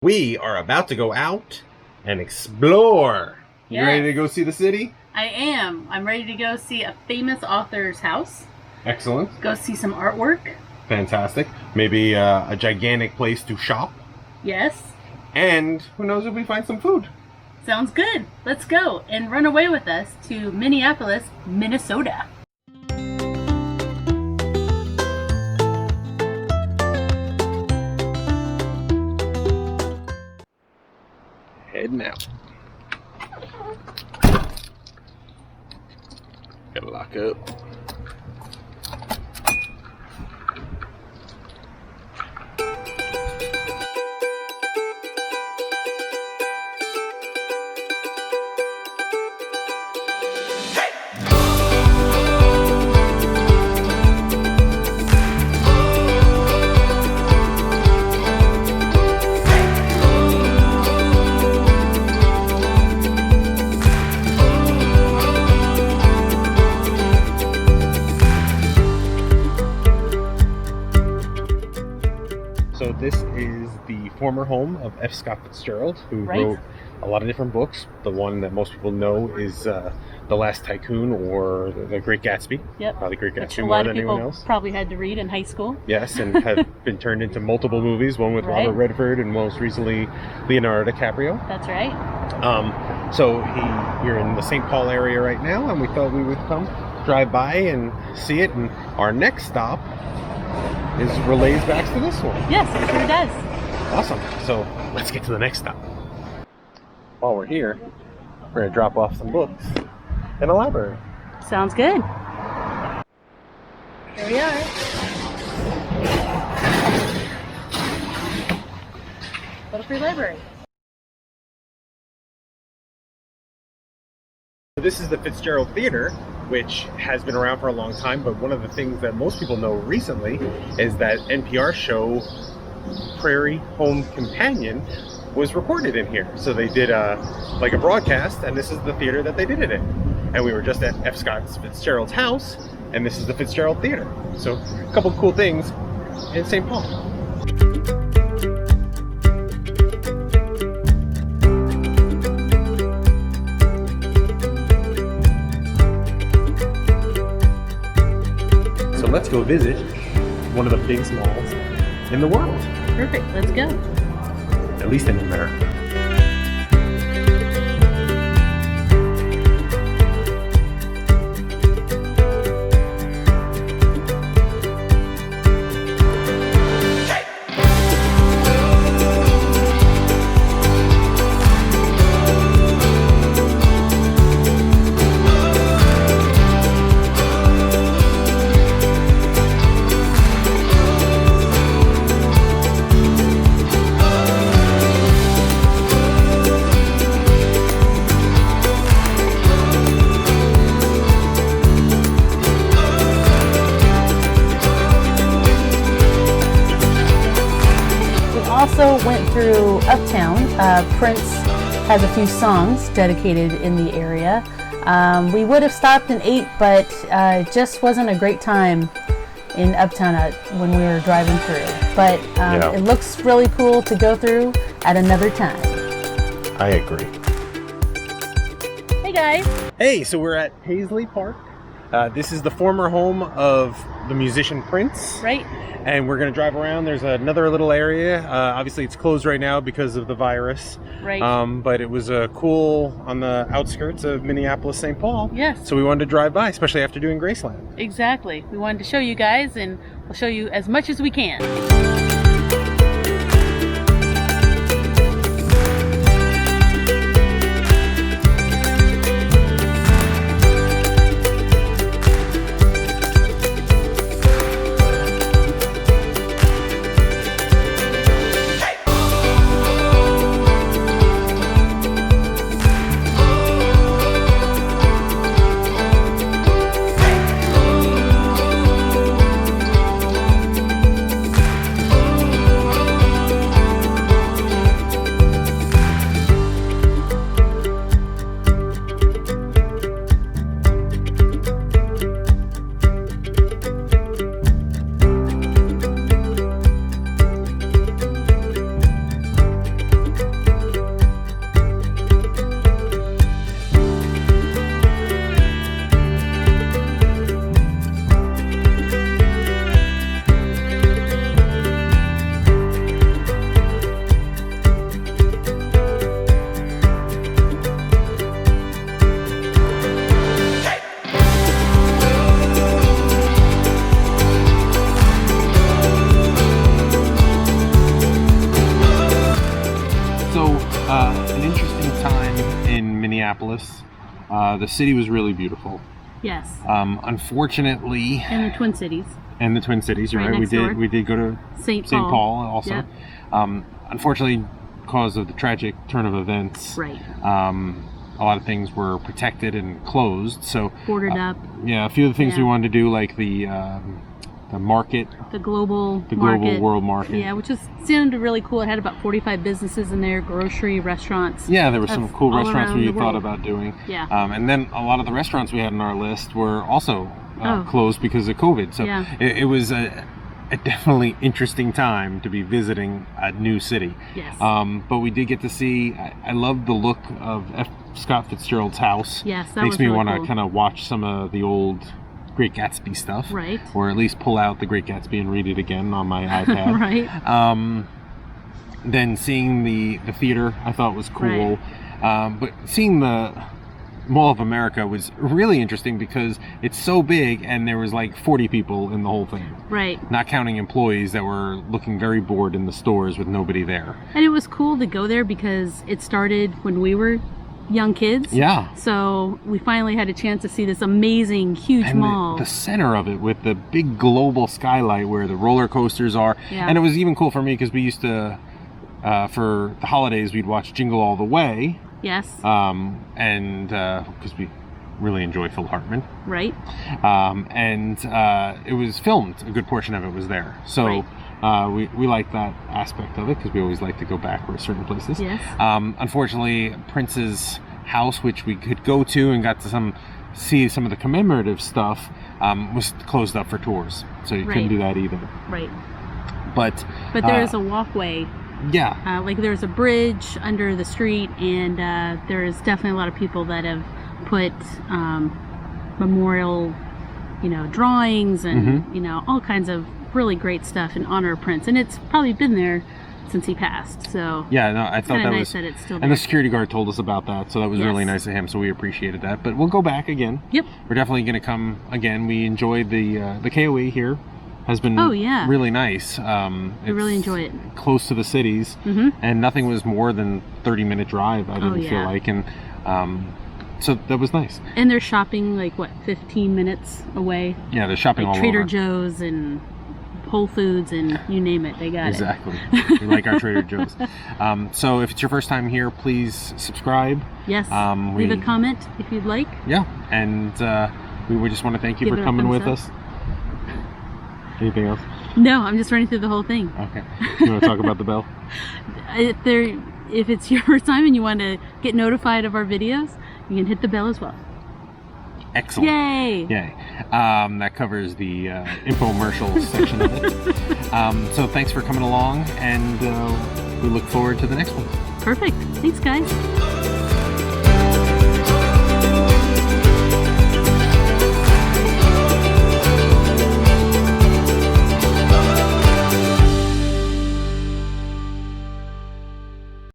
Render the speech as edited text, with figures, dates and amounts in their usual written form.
We are about to go out and explore. You ready to go see the city? I am. I'm ready to go see a famous author's house. Excellent. Go see some artwork. Fantastic. Maybe a gigantic place to shop. Yes. And who knows if we find some food. Sounds good. Let's go and run away with us to Minneapolis, Minnesota. Heading out. Gotta lock up. So this is the former home of F. Scott Fitzgerald, who wrote a lot of different books. The one that most people know is The Last Tycoon or The Great Gatsby. Yep. The Great Gatsby a more lot than of anyone people else. probably had to read in high school. Yes, and have been turned into multiple movies, one with Robert Redford and most recently Leonardo DiCaprio. That's right. So you're in the St. Paul area right now, and we thought we would come drive by and see it. And our next stop is relays back to this one. Yes, it sure does. Awesome. So let's get to the next stop. While we're here, we're going to drop off some books in a library. Sounds good. Here we are. Little free library. This is the Fitzgerald Theater, which has been around for a long time, but one of the things that most people know recently is that NPR show Prairie Home Companion was recorded in here. So they did a broadcast, and this is the theater that they did it in. And we were just at F. Scott Fitzgerald's house, and this is the Fitzgerald Theater. So a couple cool things in St. Paul. So let's go visit one of the biggest malls in the world. Perfect. Let's go. At least in America. Also went through Uptown. Prince has a few songs dedicated in the area. We would have stopped and ate, but it just wasn't a great time in Uptown when we were driving through. But it looks really cool to go through at another time. I agree. Hey guys. Hey, so we're at Paisley Park. This is the former home of the musician Prince. Right. And we're going to drive around. There's another little area. Obviously, it's closed right now because of the virus. Right. But it was cool on the outskirts of Minneapolis-St. Paul. Yes. So we wanted to drive by, especially after doing Graceland. Exactly. We wanted to show you guys, and we'll show you as much as we can. So an interesting time in Minneapolis. The city was really beautiful. Yes. Unfortunately, And the Twin Cities. And the Twin Cities, you're right. We did go to St. Paul also. Yep. Unfortunately, because of the tragic turn of events, Right. A lot of things were protected and closed. So Boarded up. yeah, a few of the things Yeah. we wanted to do, like the market, The global global world market. Yeah, which sounded really cool. It had about 45 businesses in there, grocery, restaurants. Yeah, there were some cool all restaurants around we the thought world. about doing. Yeah. And then a lot of the restaurants we had on our list were also Oh. closed because of COVID. So Yeah. it was a definitely interesting time to be visiting a new city. Yes. But we did get to see, I love the look of F. Scott Fitzgerald's house. Yes, that Makes was me really want to cool. kind of watch some of the old Great Gatsby stuff. Right. Or at least pull out the Great Gatsby and read it again on my iPad. Right. Then seeing the theater I thought was cool. But seeing the Mall of America was really interesting because it's so big and there was like 40 people in the whole thing. Right. Not counting employees that were looking very bored in the stores with nobody there. And it was cool to go there because it started when we were young kids. Yeah. So we finally had a chance to see this amazing, huge And mall. the center of it with the big global skylight where the roller coasters are. Yeah. And it was even cool for me because we used to, for the holidays, we'd watch Jingle All the Way. Yes. And because we really enjoy Phil Hartman. Right. And it was filmed. A good portion of it was there. So we like that aspect of it because we always like to go back for certain places. Yes. Unfortunately, Prince's house, which we could go to and got to see some of the commemorative stuff, was closed up for tours. So you couldn't Right. do that either. Right. But there is a walkway. Yeah. Like there's a bridge under the street, and there's definitely a lot of people that have put memorial, drawings and all kinds of really great stuff in honor of Prince. And it's probably been there since he passed. So yeah, no, I thought that nice was that it's still and there. the security guard told us about that, so that was Yes. really nice of him. So we appreciated that. But we'll go back again. Yep. We're definitely going to come again. We enjoyed the KOE here. Has been really nice. I really enjoy it. Close to the cities, and nothing was more than 30-minute drive. I didn't feel like, and so that was nice. And they're shopping 15 minutes away. Yeah, they're shopping all Trader over. Joe's and Whole Foods and you name it, they got it. Exactly. We like our Trader Joe's. So if it's your first time here, please subscribe. Yes. Leave a comment if you'd like. Yeah, and we would just want to thank you Give for it a coming thumbs with up. us. Anything else? No, I'm just running through the whole thing. Okay. You want to talk about the bell? If it's your first time and you want to get notified of our videos, you can hit the bell as well. Excellent. Yay! Yay. That covers the infomercial section of it. So thanks for coming along, and we look forward to the next one. Perfect. Thanks, guys.